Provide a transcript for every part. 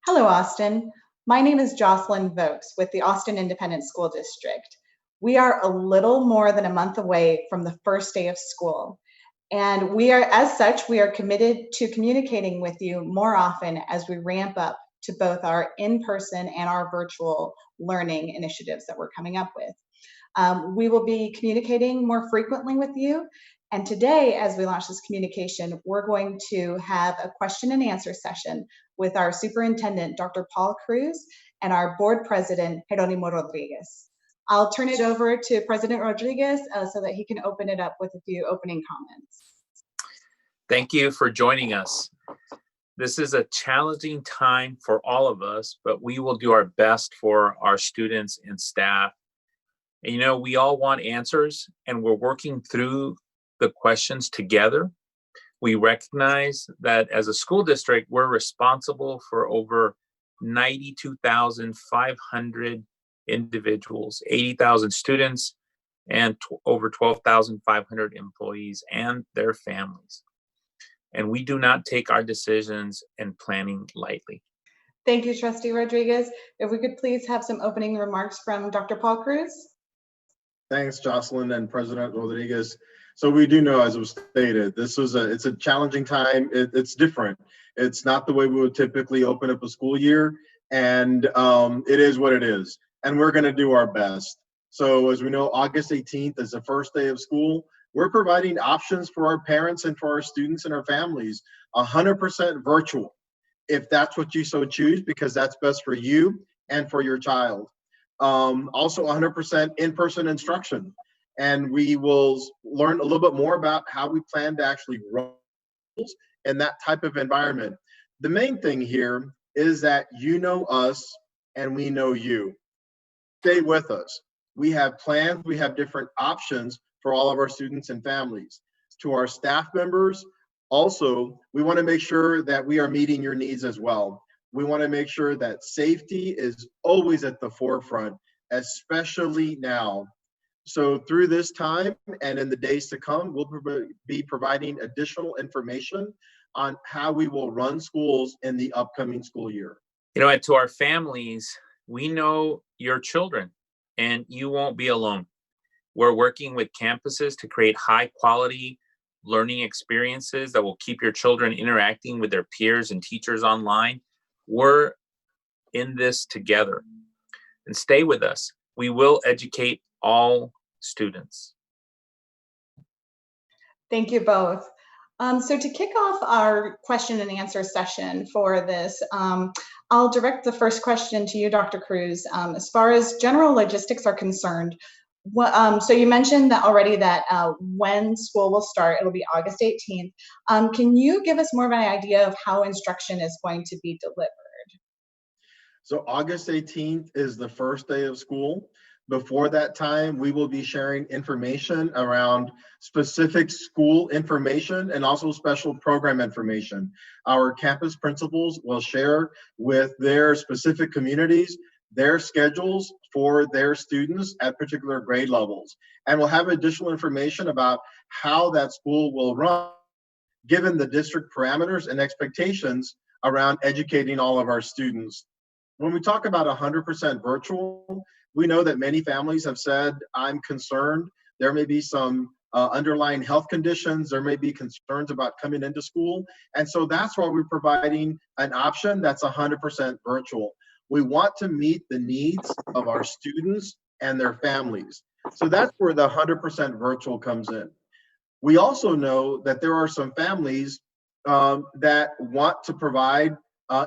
Hello, Austin. My name is Jocelyn Vokes with the Austin Independent School District. We are a little more than a month away from the first day of school. And we are committed to communicating with you more often as we ramp up to both our in-person and our virtual learning initiatives that we're coming up with. We will be communicating more frequently with you. And today, as we launch this communication, we're going to have a question and answer session with our superintendent, Dr. Paul Cruz, and our board president, Jeronimo Rodriguez. I'll turn it over to President Rodriguez so that he can open it up with a few opening comments. Thank you for joining us. This is a challenging time for all of us, but we will do our best for our students and staff. And you know, we all want answers, and we're working through the questions together. We recognize that as a school district, we're responsible for over 92,500 individuals, 80,000 students, and over 12,500 employees and their families. And we do not take our decisions and planning lightly. Thank you, Trustee Rodriguez. If we could please have some opening remarks from Dr. Paul Cruz. Thanks, Jocelyn and President Rodriguez. So we do know, as was stated, it's a challenging time. It's different. It's not the way we would typically open up a school year, and it is what it is. And we're going to do our best. So as we know, August 18th is the first day of school. We're providing options for our parents and for our students and our families, 100% virtual, if that's what you so choose, because that's best for you and for your child. Also 100% in-person instruction. And we will learn a little bit more about how we plan to actually run in that type of environment. The main thing here is that you know us and we know you. Stay with us. We have plans, we have different options for all of our students and families. To our staff members, also, we want to make sure that we are meeting your needs as well. We want to make sure that safety is always at the forefront, especially now. So through this time and in the days to come, we'll be providing additional information on how we will run schools in the upcoming school year. You know, and to our families, we know your children and you won't be alone. We're working with campuses to create high quality learning experiences that will keep your children interacting with their peers and teachers online. We're in this together, and stay with us. We will educate all students. Thank you both. So to kick off our question and answer session for this, I'll direct the first question to you, Dr. Cruz. As far as general logistics are concerned, so you mentioned that already that when school will start, it'll be August 18th. Can you give us more of an idea of how instruction is going to be delivered? So August 18th is the first day of school. Before that time, we will be sharing information around specific school information and also special program information. Our campus principals will share with their specific communities their schedules for their students at particular grade levels. And we'll have additional information about how that school will run, given the district parameters and expectations around educating all of our students. When we talk about 100% virtual, we know that many families have said, I'm concerned. There may be some underlying health conditions. There may be concerns about coming into school. And so that's why we're providing an option that's 100% virtual. We want to meet the needs of our students and their families. So that's where the 100% virtual comes in. We also know that there are some families that want to provide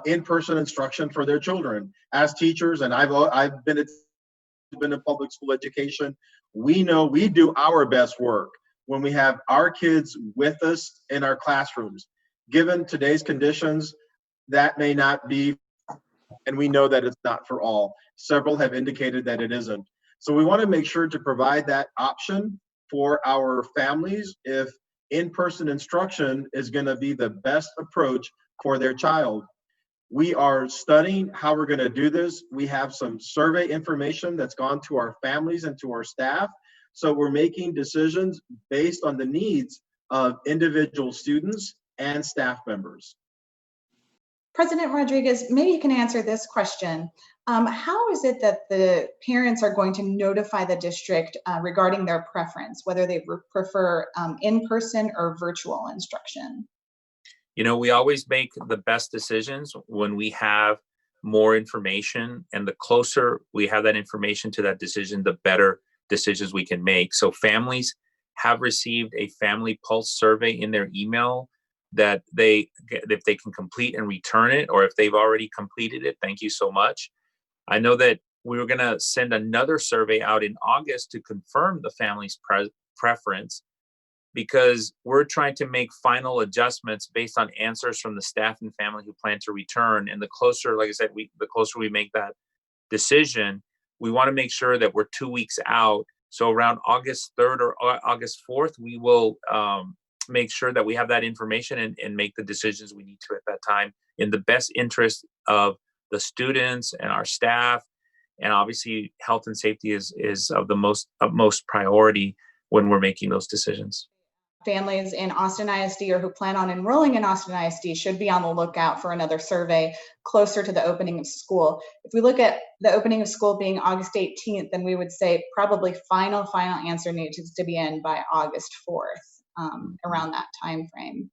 in-person instruction for their children. As teachers, and I've been in public school education, we know we do our best work when we have our kids with us in our classrooms. Given today's conditions, that may not be, and we know that it's not for all. Several have indicated that it isn't. So we want to make sure to provide that option for our families if in-person instruction is going to be the best approach for their child. We are studying how we're going to do this. We have some survey information that's gone to our families and to our staff. So we're making decisions based on the needs of individual students and staff members. President Rodriguez, maybe you can answer this question. How is it that the parents are going to notify the district regarding their preference, whether they prefer in-person or virtual instruction? You know, we always make the best decisions when we have more information, and the closer we have that information to that decision, the better decisions we can make. So families have received a family pulse survey in their email that if they can complete and return it, or if they've already completed it, thank you so much. I know that we were going to send another survey out in August to confirm the family's preference, because we're trying to make final adjustments based on answers from the staff and family who plan to return. And the closer, like I said, the closer we make that decision, we want to make sure that we're 2 weeks out. So around August 3rd or August 4th, we will make sure that we have that information and make the decisions we need to at that time in the best interest of the students and our staff. And obviously health and safety is of the utmost priority when we're making those decisions. Families in Austin ISD or who plan on enrolling in Austin ISD should be on the lookout for another survey closer to the opening of school. If we look at the opening of school being August 18th, then we would say probably final answer needs to be in by August 4th, around that time frame.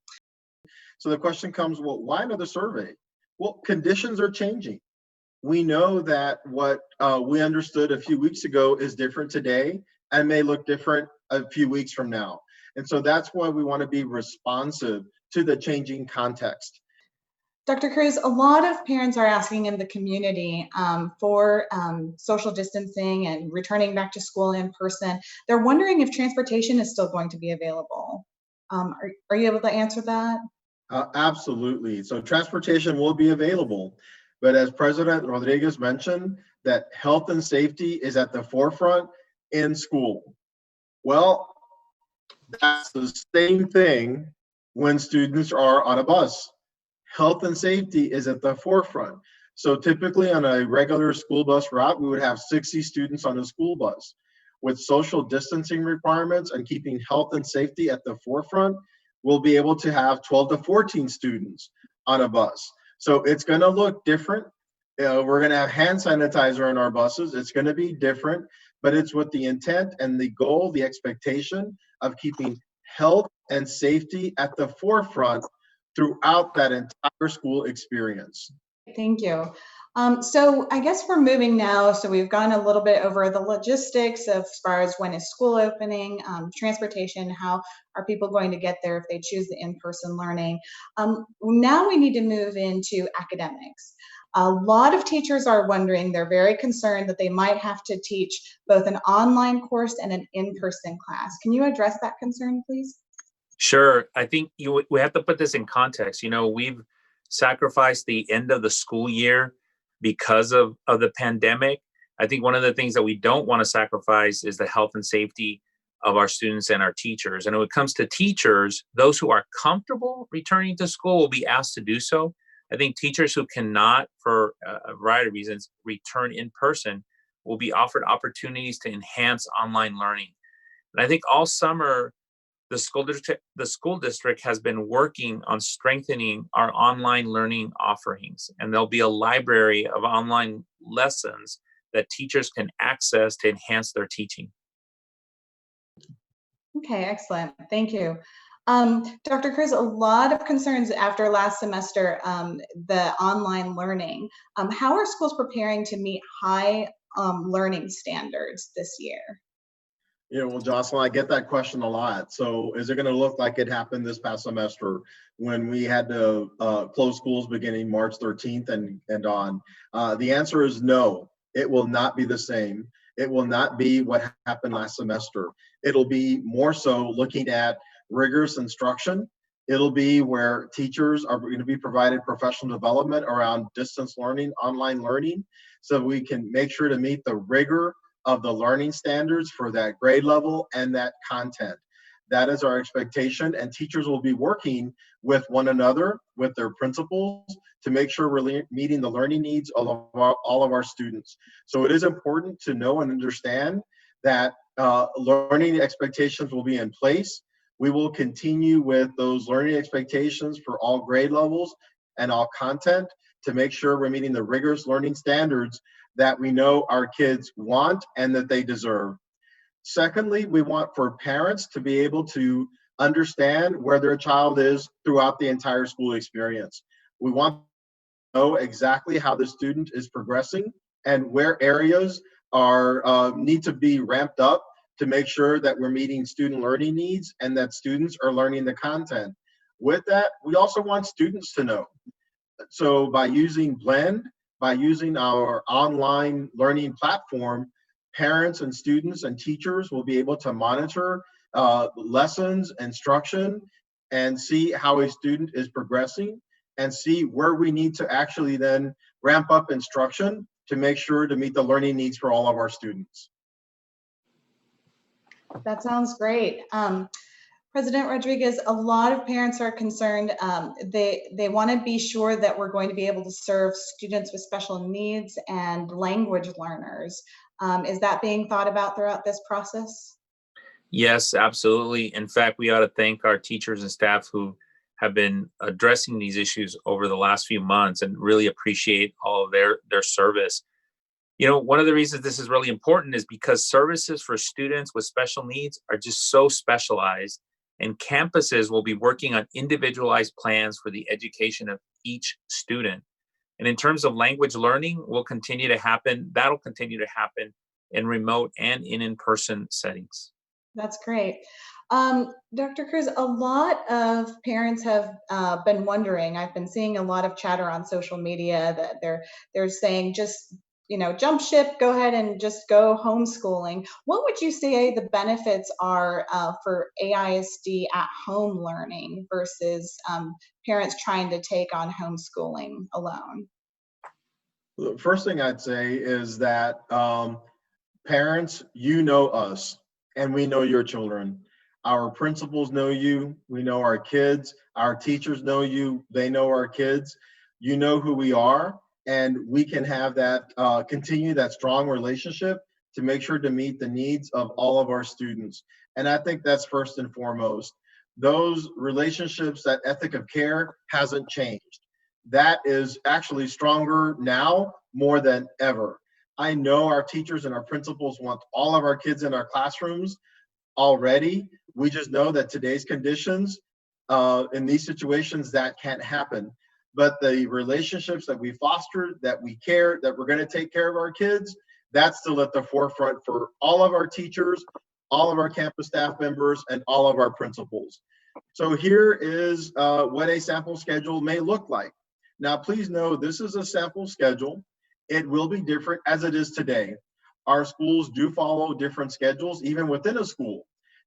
So the question comes, well, why another survey? Well, conditions are changing. We know that what we understood a few weeks ago is different today and may look different a few weeks from now. And so that's why we want to be responsive to the changing context. Dr. Cruz, a lot of parents are asking in the community for social distancing and returning back to school in person. They're wondering if transportation is still going to be available. Are you able to answer that? Absolutely. So transportation will be available. But as President Rodriguez mentioned, that health and safety is at the forefront in school. Well, that's the same thing when students are on a bus. Health and safety is at the forefront. So typically on a regular school bus route, we would have 60 students on a school bus. With social distancing requirements and keeping health and safety at the forefront, we'll be able to have 12 to 14 students on a bus. So it's going to look different. We're going to have hand sanitizer in our buses. It's going to be different, but it's with the intent and the goal, the expectation of keeping health and safety at the forefront throughout that entire school experience. Thank you. So I guess we're moving now. So we've gone a little bit over the logistics of as far as when is school opening, transportation, how are people going to get there if they choose the in-person learning. Now we need to move into academics. A lot of teachers are wondering, they're very concerned that they might have to teach both an online course and an in-person class. Can you address that concern, please? Sure. I think we have to put this in context. You know, we've sacrificed the end of the school year because of the pandemic. I think one of the things that we don't want to sacrifice is the health and safety of our students and our teachers. And when it comes to teachers, those who are comfortable returning to school will be asked to do so. I think teachers who cannot, for a variety of reasons, return in person will be offered opportunities to enhance online learning. And I think all summer, the school district has been working on strengthening our online learning offerings, and there'll be a library of online lessons that teachers can access to enhance their teaching. Okay, excellent. Thank you. Dr. Cruz, a lot of concerns after last semester, the online learning. How are schools preparing to meet high learning standards this year? Yeah, well, Jocelyn, I get that question a lot. So is it going to look like it happened this past semester when we had to close schools beginning March 13th and on? The answer is no, it will not be the same. It will not be what happened last semester. It'll be more so looking at rigorous instruction. It'll be where teachers are going to be provided professional development around distance learning, online learning, so we can make sure to meet the rigor of the learning standards for that grade level and that content. That is our expectation, and teachers will be working with one another, with their principals, to make sure we're meeting the learning needs of all of our students. So it is important to know and understand that learning expectations will be in place. We will continue with those learning expectations for all grade levels and all content to make sure we're meeting the rigorous learning standards that we know our kids want and that they deserve. Secondly, we want for parents to be able to understand where their child is throughout the entire school experience. We want to know exactly how the student is progressing and where areas are need to be ramped up to make sure that we're meeting student learning needs and that students are learning the content. With that, we also want students to know. So by using Blend, by using our online learning platform, parents and students and teachers will be able to monitor lessons, instruction, and see how a student is progressing and see where we need to actually then ramp up instruction to make sure to meet the learning needs for all of our students. That sounds great. President Rodriguez, a lot of parents are concerned. They want to be sure that we're going to be able to serve students with special needs and language learners. Is that being thought about throughout this process? Yes, absolutely. In fact, we ought to thank our teachers and staff who have been addressing these issues over the last few months and really appreciate all of their service. You know, one of the reasons this is really important is because services for students with special needs are just so specialized, and campuses will be working on individualized plans for the education of each student. And in terms of language learning, that'll continue to happen in remote and in-person settings. That's great. Dr. Cruz, a lot of parents have been wondering. I've been seeing a lot of chatter on social media that they're saying just jump ship, go ahead and just go homeschooling. What would you say the benefits are for AISD at home learning versus parents trying to take on homeschooling alone? The first thing I'd say is that parents, you know us, and we know your children. Our principals know you, we know our kids, our teachers know you, they know our kids. You know who we are, and we can have that, continue that strong relationship to make sure to meet the needs of all of our students. And I think that's first and foremost. Those relationships, that ethic of care hasn't changed. That is actually stronger now more than ever. I know our teachers and our principals want all of our kids in our classrooms already. We just know that today's conditions, in these situations, that can't happen. But the relationships that we fostered, that we care, that we're going to take care of our kids, that's still at the forefront for all of our teachers, all of our campus staff members, and all of our principals. So here is what a sample schedule may look like. Now, please know this is a sample schedule. It will be different as it is today. Our schools do follow different schedules, even within a school.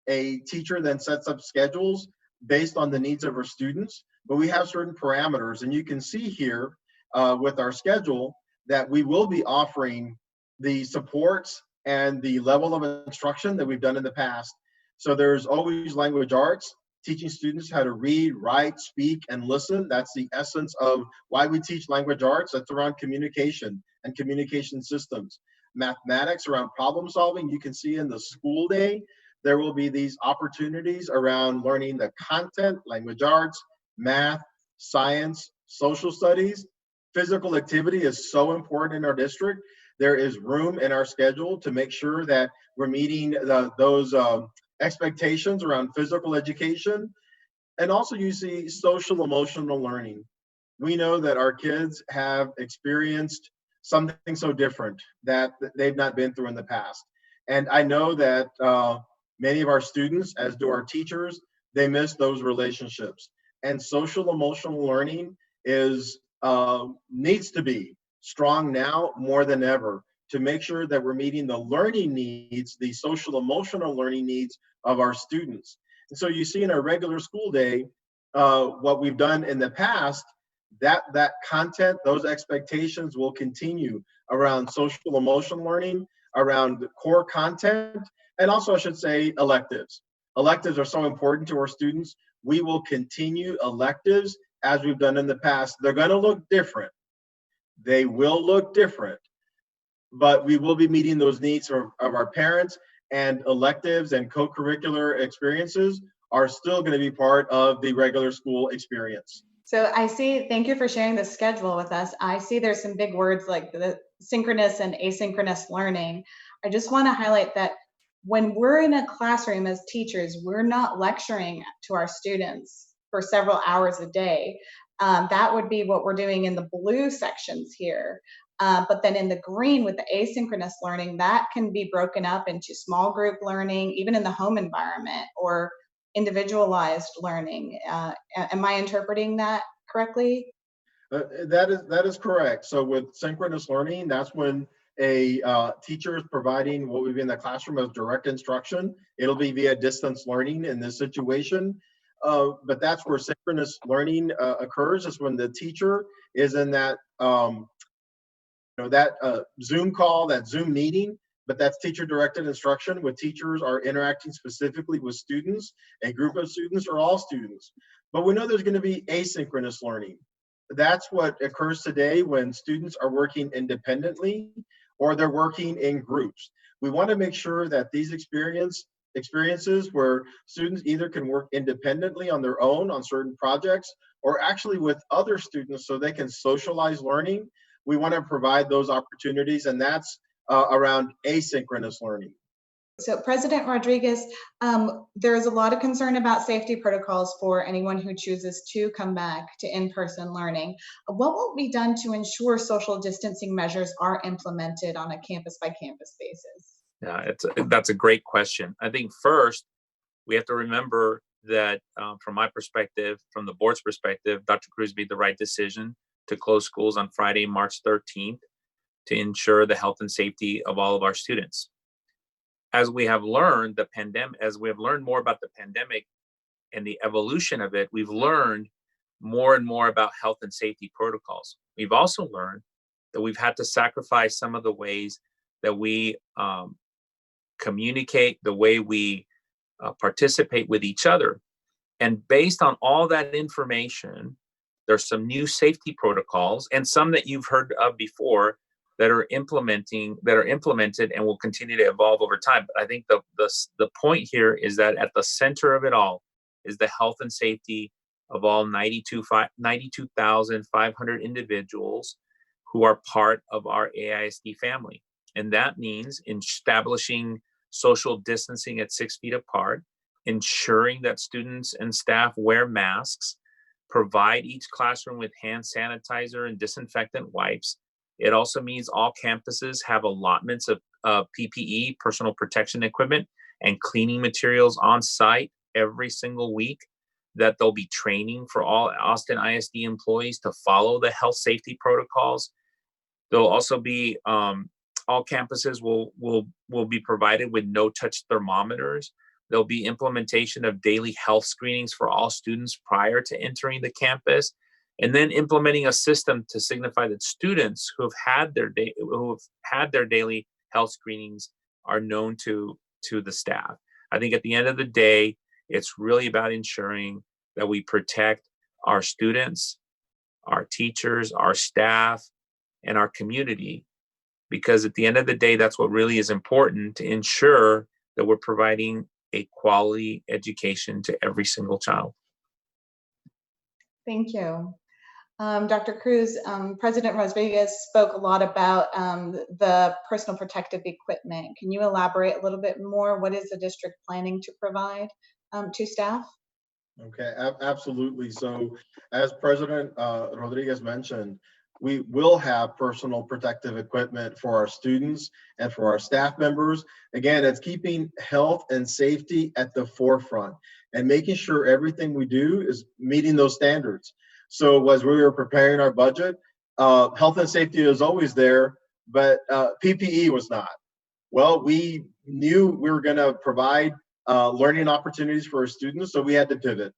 A teacher then sets up schedules based on the needs of her students, but we have certain parameters. And you can see here with our schedule that we will be offering the supports and the level of instruction that we've done in the past. So there's always language arts, teaching students how to read, write, speak, and listen. That's the essence of why we teach language arts. That's around communication and communication systems. Mathematics around problem solving. You can see in the school day, there will be these opportunities around learning the content, language arts, math, science, social studies. Physical activity is so important in our district. There is room in our schedule to make sure that we're meeting those expectations around physical education. And also you see social emotional learning. We know that our kids have experienced something so different that they've not been through in the past. And I know that many of our students, as do our teachers, they miss those relationships. And social emotional learning is needs to be strong now more than ever to make sure that we're meeting the learning needs, the social emotional learning needs of our students. And so you see in our regular school day, what we've done in the past, that content, those expectations will continue around social emotional learning, around core content, and also I should say electives. Electives are so important to our students. We will continue electives as we've done in the past. They're going to look different. They will look different, but we will be meeting those needs of our parents, and electives and co-curricular experiences are still going to be part of the regular school experience. So I see, thank you for sharing the schedule with us. I see there's some big words like the synchronous and asynchronous learning. I just want to highlight that when we're in a classroom as teachers, we're not lecturing to our students for several hours a day. That would be what we're doing in the blue sections here. But then in the green with the asynchronous learning, that can be broken up into small group learning, even in the home environment, or individualized learning. Am I interpreting that correctly? That is correct. So with synchronous learning, that's when a teacher is providing what would be in the classroom as direct instruction. It'll be via distance learning in this situation. But that's where synchronous learning occurs, is when the teacher is in that that Zoom call, that Zoom meeting, but that's teacher directed instruction, where teachers are interacting specifically with students, a group of students or all students. But we know there's going to be asynchronous learning. That's what occurs today when students are working independently or they're working in groups. We want to make sure that these experiences where students either can work independently on their own on certain projects or actually with other students so they can socialize learning. We want to provide those opportunities, and that's around asynchronous learning. So President Rodriguez, there's a lot of concern about safety protocols for anyone who chooses to come back to in-person learning. What will be done to ensure social distancing measures are implemented on a campus by campus basis? Yeah, that's a great question. I think first we have to remember that from my perspective, from the board's perspective, Dr. Cruz made the right decision to close schools on Friday, March 13th, to ensure the health and safety of all of our students. As we have learned as we have learned more about the pandemic and the evolution of it, we've learned more and more about health and safety protocols. We've also learned that we've had to sacrifice some of the ways that we communicate, the way we participate with each other. And based on all that information, there's some new safety protocols and some that you've heard of before that are implemented and will continue to evolve over time. But I think the point here is that at the center of it all is the health and safety of all 92,500 individuals who are part of our AISD family. And that means establishing social distancing at 6 feet apart, ensuring that students and staff wear masks, provide each classroom with hand sanitizer and disinfectant wipes. It also means all campuses have allotments of PPE, personal protection equipment, and cleaning materials on site every single week, that there'll be training for all Austin ISD employees to follow the health safety protocols. There'll also be all campuses will be provided with no-touch thermometers. There'll be implementation of daily health screenings for all students prior to entering the campus, and then implementing a system to signify that students who have had their daily health screenings are known to the staff. I think at the end of the day, it's really about ensuring that we protect our students, our teachers, our staff, and our community, because at the end of the day, that's what really is important, to ensure that we're providing a quality education to every single child. Thank you. Dr. Cruz, President Rodriguez spoke a lot about the personal protective equipment. Can you elaborate a little bit more? What is the district planning to provide to staff? Okay, absolutely. So as President Rodriguez mentioned, we will have personal protective equipment for our students and for our staff members. Again, it's keeping health and safety at the forefront and making sure everything we do is meeting those standards. So as we were preparing our budget, health and safety is always there, but PPE was not. Well, we knew we were going to provide learning opportunities for our students, so we had to pivot.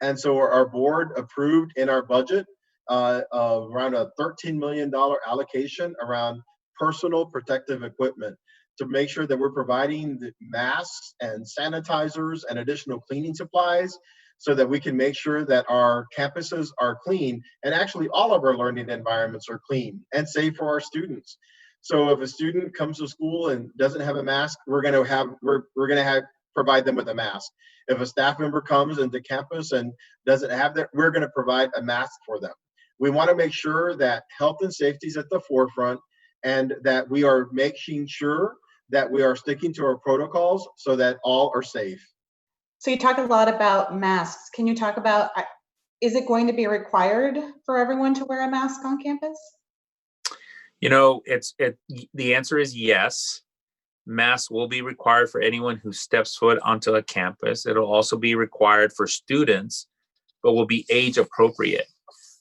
And so our board approved in our budget around a $13 million allocation around personal protective equipment to make sure that we're providing the masks and sanitizers and additional cleaning supplies so that we can make sure that our campuses are clean, and actually all of our learning environments are clean and safe for our students. So if a student comes to school and doesn't have a mask, we're going to have provide them with a mask. If a staff member comes into campus and doesn't have that, we're going to provide a mask for them. We want to make sure that health and safety is at the forefront, and that we are making sure that we are sticking to our protocols so that all are safe. So you talk a lot about masks. Can you talk about, is it going to be required for everyone to wear a mask on campus? You know, the answer is yes. Masks will be required for anyone who steps foot onto a campus. It'll also be required for students, but will be age appropriate.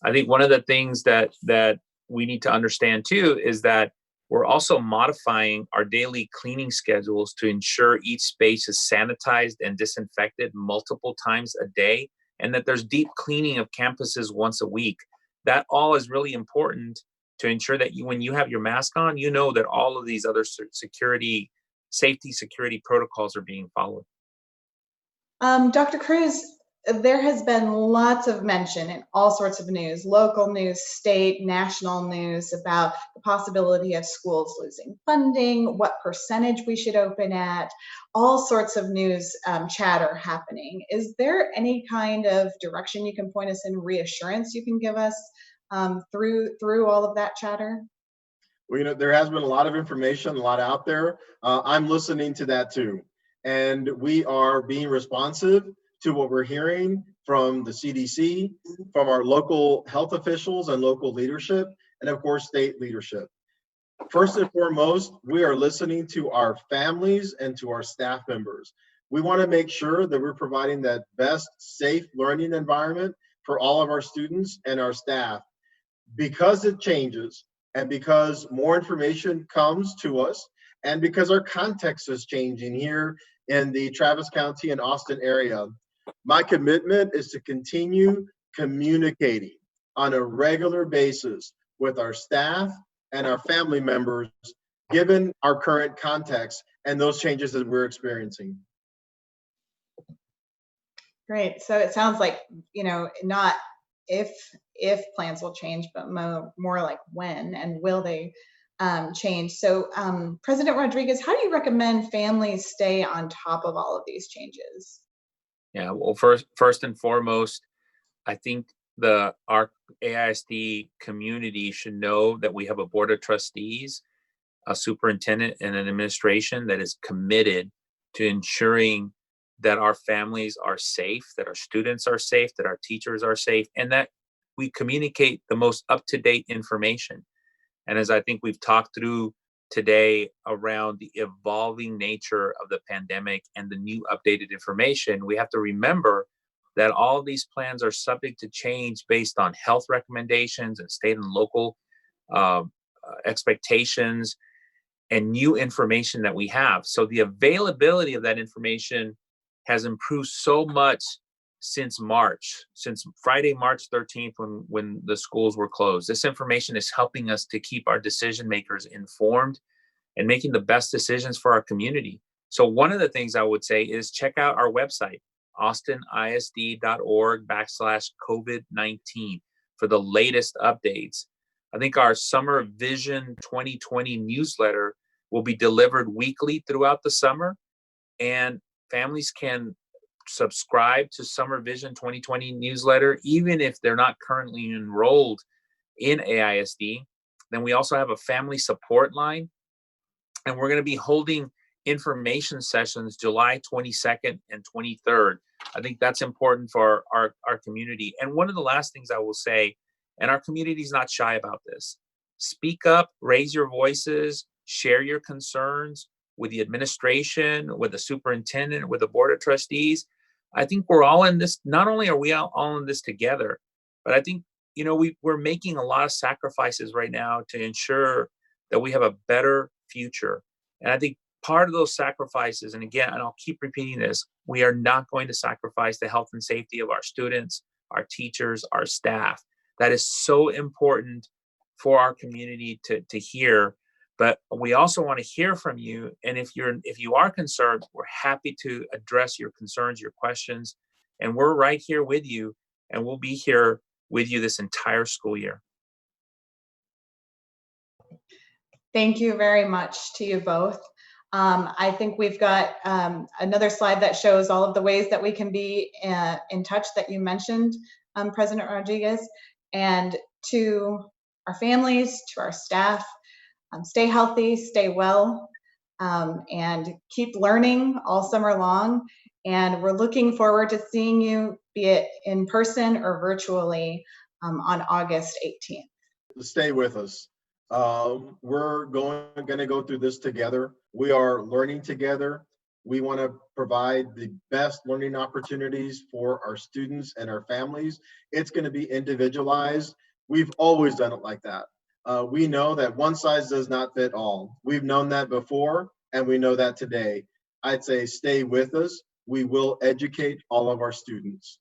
I think one of the things that we need to understand too is that we're also modifying our daily cleaning schedules to ensure each space is sanitized and disinfected multiple times a day, and that there's deep cleaning of campuses once a week. That all is really important to ensure that when you have your mask on, you know that all of these other safety security protocols are being followed. Dr. Cruz, there has been lots of mention in all sorts of news, local news, state, national news, about the possibility of schools losing funding, what percentage we should open at, all sorts of news chatter happening. Is there any kind of direction you can point us in, reassurance you can give us through all of that chatter? Well, there has been a lot of information, a lot out there. I'm listening to that too. And we are being responsive to what we're hearing from the CDC, from our local health officials and local leadership, and of course, state leadership. First and foremost, we are listening to our families and to our staff members. We want to make sure that we're providing that best, safe learning environment for all of our students and our staff. Because it changes, and because more information comes to us, and because our context is changing here in the Travis County and Austin area, my commitment is to continue communicating on a regular basis with our staff and our family members, given our current context and those changes that we're experiencing. Great. So it sounds like, not if plans will change, but more like when and will they change. So President Rodriguez, how do you recommend families stay on top of all of these changes? Yeah, well, first and foremost, I think our AISD community should know that we have a board of trustees, a superintendent, and an administration that is committed to ensuring that our families are safe, that our students are safe, that our teachers are safe, and that we communicate the most up-to-date information. And as I think we've talked through today around the evolving nature of the pandemic and the new updated information, we have to remember that all these plans are subject to change based on health recommendations and state and local expectations and new information that we have. So the availability of that information has improved so much since Friday, March 13th, when the schools were closed. This information is helping us to keep our decision makers informed and making the best decisions for our community. So one of the things I would say is check out our website, austinisd.org/COVID-19 for the latest updates. I think our Summer Vision 2020 newsletter will be delivered weekly throughout the summer, and families can subscribe to Summer Vision 2020 newsletter, even if they're not currently enrolled in AISD. Then we also have a family support line, and we're going to be holding information sessions July 22nd and 23rd. I think that's important for our community. And one of the last things I will say, and our community is not shy about this, speak up, raise your voices, share your concerns with the administration, with the superintendent, with the board of trustees. I think we're all in this. Not only are we all in this together, but I think, we're making a lot of sacrifices right now to ensure that we have a better future. And I think part of those sacrifices, and again, and I'll keep repeating this, we are not going to sacrifice the health and safety of our students, our teachers, our staff. That is so important for our community to hear. But we also want to hear from you. And if you are concerned, we're happy to address your concerns, your questions. And we're right here with you, and we'll be here with you this entire school year. Thank you very much to you both. I think we've got another slide that shows all of the ways that we can be in touch that you mentioned, President Rodriguez. And to our families, to our staff, stay healthy, stay well, and keep learning all summer long. And we're looking forward to seeing you, be it in person or virtually, on August 18th. Stay with us. We're going to go through this together. We are learning together. We want to provide the best learning opportunities for our students and our families. It's going to be individualized. We've always done it like that. We know that one size does not fit all. We've known that before, and we know that today. I'd say stay with us. We will educate all of our students.